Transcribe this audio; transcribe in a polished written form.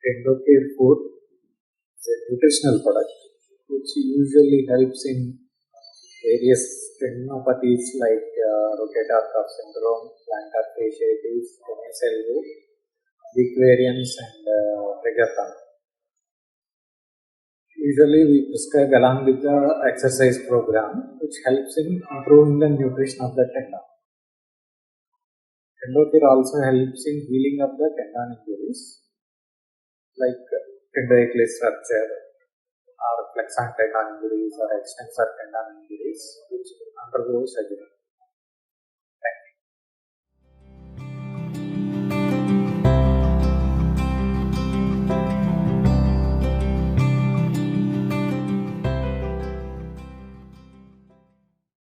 Endocare 4 is a nutritional product which usually helps in various tendinopathies like rotator cuff syndrome, plantar fasciitis, tennis elbow, weak variance, and trigger thumb. Usually we prescribe along with the exercise program which helps in improving the nutrition of the tendon. Endocare also helps in healing of the tendon injuries like tendinoachilles rupture or flexor tendon injuries or extensor tendon injuries which undergo surgery.